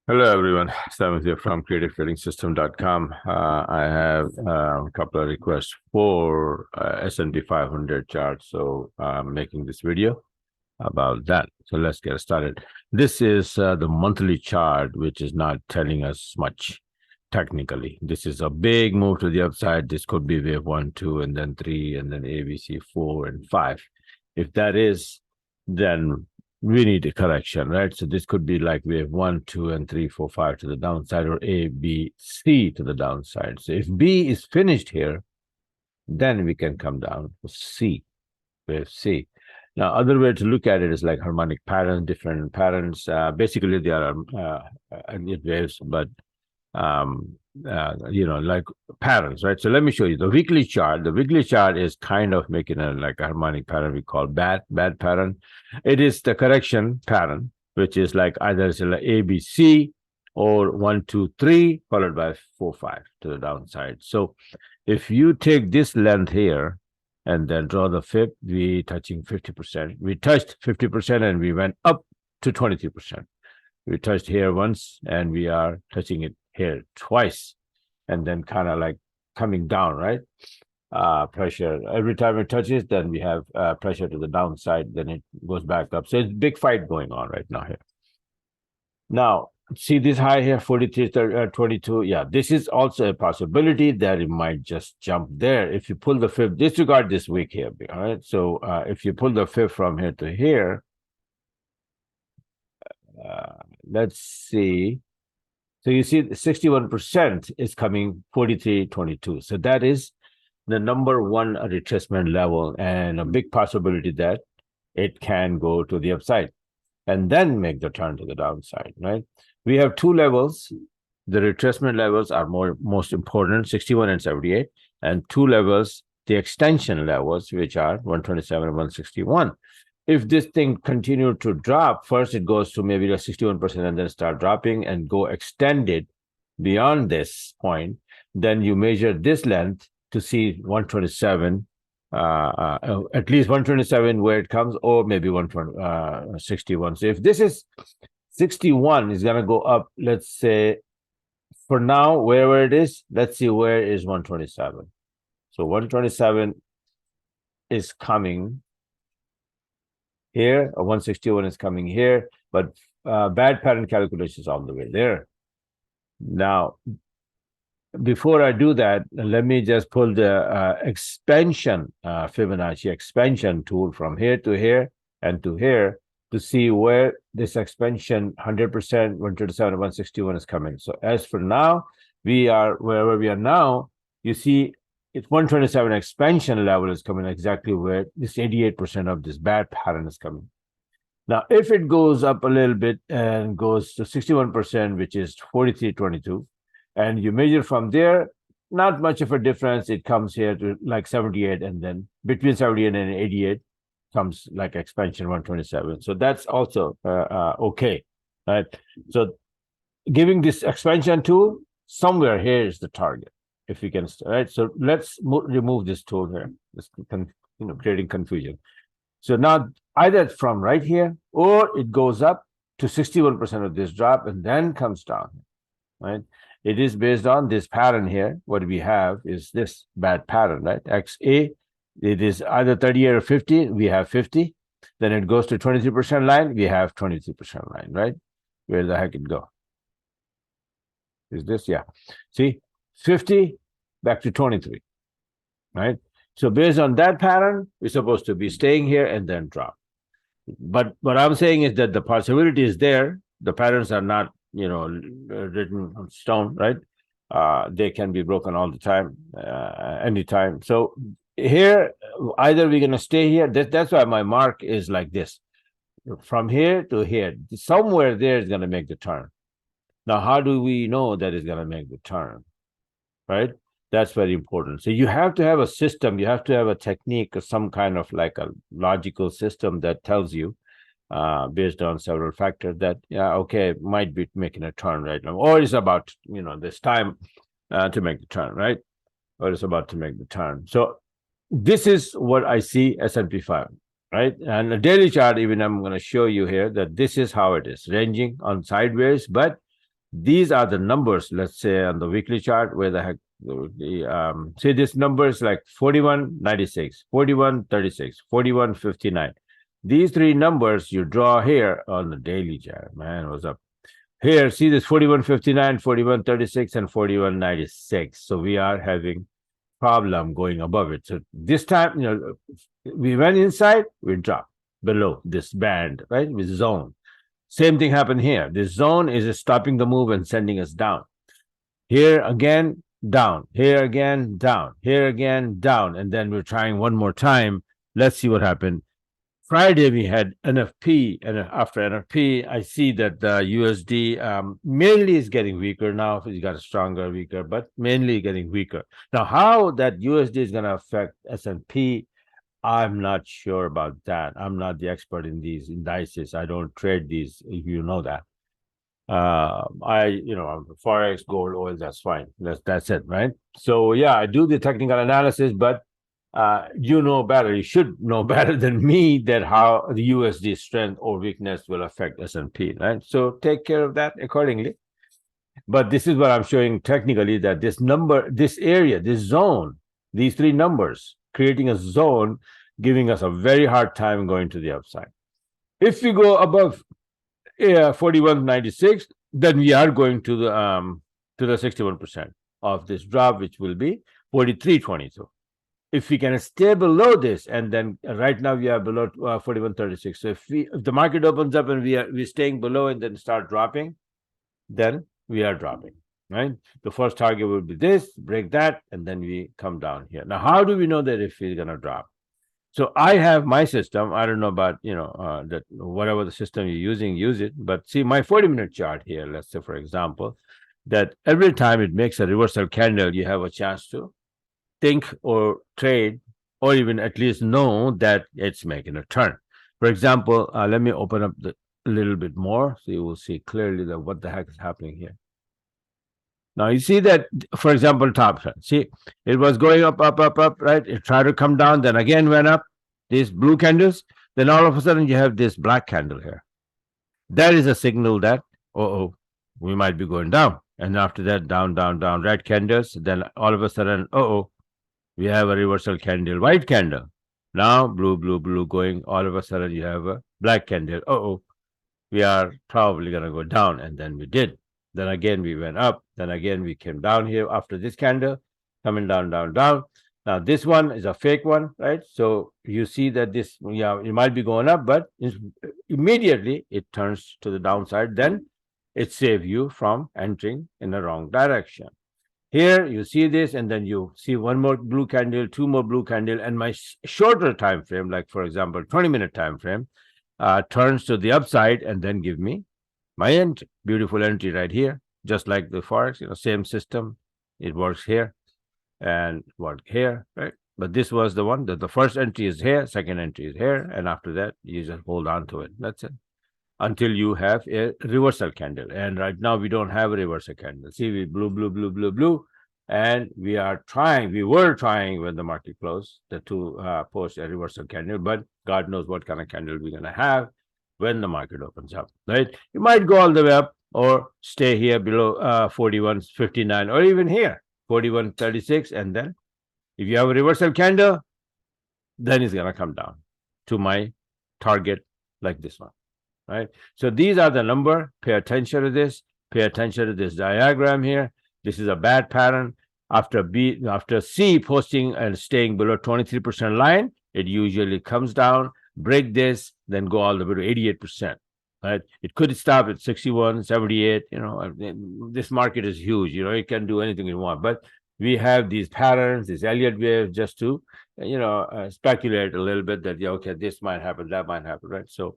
Hello, everyone. Sam here from creativetrading.system.com. I have a couple of requests for S&P 500 chart, so I'm making this video about that. So let's get started. This is the monthly chart, which is not telling us much technically. This is a big move to the upside. This could be wave 1, 2, and then 3, and then ABC 4 and 5. If that is, then we need a correction, right? So this could be like wave 1, 2, and 3, 4, 5 to the downside, or A, B, C to the downside. So if B is finished here, then we can come down to C, wave C. Now, other way to look at it is like harmonic patterns, different patterns. Basically, they are waves, but like patterns, right? So let me show you the weekly chart. The weekly chart is kind of making a like a harmonic pattern we call bad pattern. It is the correction pattern, which is like either it's like A, B, C, or 1, 2, 3, followed by 4, 5 to the downside. So if you take this length here and then draw the fib, we touching 50%. We touched 50% and we went up to 23%. We touched here once and we are touching it here twice, and then kind of like coming down, right? Pressure every time it touches, then we have pressure to the downside, then it goes back up. So it's a big fight going on right now here. Now, see this high here, 43, 22. Yeah, this is also a possibility that it might just jump there. If you pull the fib, disregard this week here, all right? So if you pull the fib from here to here, let's see. So you see 61% is coming 43.22. So that is the number one retracement level, and a big possibility that it can go to the upside and then make the turn to the downside, right? We have two levels. The retracement levels are most important, 61 and 78, and two levels, the extension levels, which are 127 and 161. If this thing continued to drop, first it goes to maybe the 61% and then start dropping and go extended beyond this point, then you measure this length to see 127, at least 127 where it comes, or maybe 161. So if this is 61, is going to go up, let's say, for now, wherever it is, let's see where is 127. So 127 is coming here, 161 is coming here, but bad pattern calculations all the way there. Now, before I do that, let me just pull the expansion, Fibonacci expansion tool from here to here and to here to see where this expansion 100%, 127, 161 is coming. So as for now, we are wherever we are now, you see it's 127 expansion level is coming exactly where this 88% of this bad pattern is coming. Now, if it goes up a little bit and goes to 61%, which is 43.22, and you measure from there, not much of a difference. It comes here to like 78, and then between 78 and 88 comes like expansion 127. So that's also okay, right? So giving this expansion tool, somewhere here is the target. If we can, right? So let's remove this tool here. It's creating confusion. So now either from right here, or it goes up to 61% of this drop and then comes down, right? It is based on this pattern here. What we have is this bad pattern, right? XA, it is either 38 or 50. We have 50. Then it goes to 23% line. We have 23% line, right? Where the heck it go? Is this? Yeah. See, 50 back to 23, right? So based on that pattern, we're supposed to be staying here and then drop. But what I'm saying is that the possibility is there. The patterns are not, written on stone, right? They can be broken all the time, anytime. So here, either we're going to stay here. That's why my mark is like this. From here to here, somewhere there is going to make the turn. Now, how do we know that it's going to make the turn, right? That's very important. So you have to have a system. You have to have a technique or some kind of like a logical system that tells you, based on several factors, that okay, might be making a turn right now, or it's about this time to make the turn, right? Or it's about to make the turn. So this is what I see S&P 5, right? And the daily chart, even I'm going to show you here that this is how it is ranging on sideways, but These are the numbers, let's say on the weekly chart, where the heck, say this number is like 41.96, 41.36, 41.59. These three numbers you draw here on the daily chart, man, what's up? Here, see this 41.59, 41.36, and 41.96. So we are having problem going above it. So this time, we went inside, we dropped below this band, right? With zone. Same thing happened here. This zone is stopping the move and sending us down. Here again, down. Here again, down. Here again, down. And then we're trying one more time. Let's see what happened. Friday, we had NFP, and after NFP, I see that the USD mainly is getting weaker now. It's got a stronger, weaker, but mainly getting weaker. Now, how that USD is going to affect S&P, I'm not sure about that. I'm not the expert in these indices. I don't trade these, if you know that. Forex, gold, oil, that's fine. That's it, right? So yeah, I do the technical analysis, but you know better. You should know better than me that how the USD strength or weakness will affect S&P, right? So take care of that accordingly. But this is what I'm showing technically, that this number, this area, this zone, these three numbers creating a zone, giving us a very hard time going to the upside. If we go above 41.96, then we are going to the 61% of this drop, which will be 43.22. If we can stay below this, and then right now we are below 41.36. So if the market opens up and we're staying below and then start dropping, then we are dropping, right? The first target will be this, break that, and then we come down here. Now, how do we know that if we're going to drop? So I have my system. I don't know about, that whatever the system you're using, use it. But see my 40-minute chart here, let's say, for example, that every time it makes a reversal candle, you have a chance to think or trade, or even at least know that it's making a turn. For example, let me open up a little bit more so you will see clearly that what the heck is happening here. Now you see that, for example, top trend. See, it was going up, right? It tried to come down, then again went up. These blue candles, then all of a sudden you have this black candle here. That is a signal that, we might be going down. And after that, down, red candles. Then all of a sudden, we have a reversal candle, white candle. Now blue, going. All of a sudden you have a black candle. We are probably going to go down. And then we did. Then again, we went up. Then again, we came down here after this candle, coming down. Now, this one is a fake one, right? So you see that this, it might be going up, but immediately it turns to the downside. Then it saves you from entering in the wrong direction. Here, you see this, and then you see one more blue candle, two more blue candle, and my shorter time frame, like, for example, 20-minute time frame, turns to the upside and then give me my entry, beautiful entry right here, just like the Forex, same system. It works here and work here, right? But this was the one that the first entry is here, second entry is here, and after that, you just hold on to it. That's it. Until you have a reversal candle. And right now, we don't have a reversal candle. See, we blue, and we were trying when the market closed to post a reversal candle, but God knows what kind of candle we're going to have when the market opens up, right? You might go all the way up or stay here below 41.59, or even here, 41.36. And then if you have a reversal candle, then it's going to come down to my target like this one, right? So these are the number. Pay attention to this. Pay attention to this diagram here. This is a bad pattern. After C posting and staying below 23% line, it usually comes down, break this, then go all the way to 88%. Right? It could stop at 61, 78. This market is huge. It can do anything you want. But we have these patterns, these Elliott waves, just to speculate a little bit that okay, this might happen, that might happen, right? So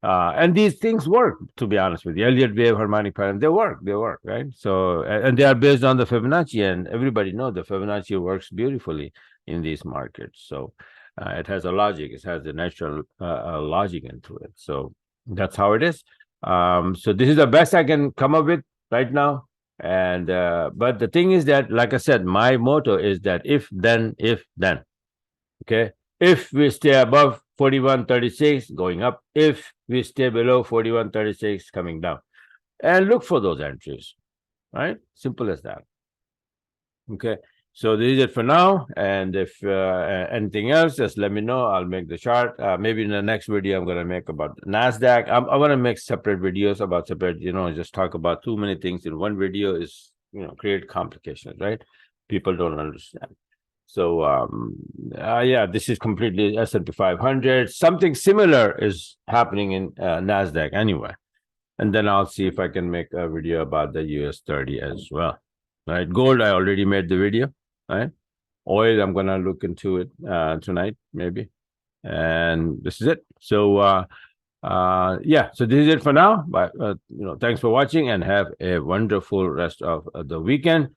and these things work, to be honest with you. Elliott wave, harmonic pattern, they work, right? So, and they are based on the Fibonacci, and everybody knows the Fibonacci works beautifully in these markets. So it has a logic, it has a natural logic into it. So that's how it is. So this is the best I can come up with right now. And but the thing is that, like I said, my motto is that if then. Okay, if we stay above 41.36, going up. If we stay below 41.36, coming down. and look for those entries, right? Simple as that. Okay. So this is it for now. And if anything else, just let me know. I'll make the chart. Maybe in the next video, I'm going to make about NASDAQ. I'm going to make separate videos about separate, just talk about too many things in one video is, create complications, right? People don't understand. So, yeah, this is completely S&P 500. Something similar is happening in NASDAQ anyway. And then I'll see if I can make a video about the US 30 as well. Right. Gold, I already made the video. Right. Oil, I'm going to look into it tonight, maybe. And this is it. So, yeah, so this is it for now. But, thanks for watching and have a wonderful rest of the weekend.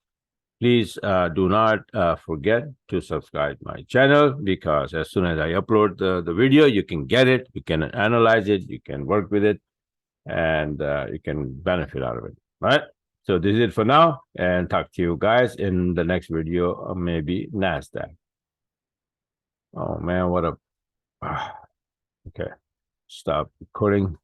Please do not forget to subscribe my channel, because as soon as I upload the video, you can get it, you can analyze it, you can work with it, and you can benefit out of it. All right. So this is it for now, and talk to you guys in the next video, or maybe NASDAQ. Oh man, what a... Okay, stop recording.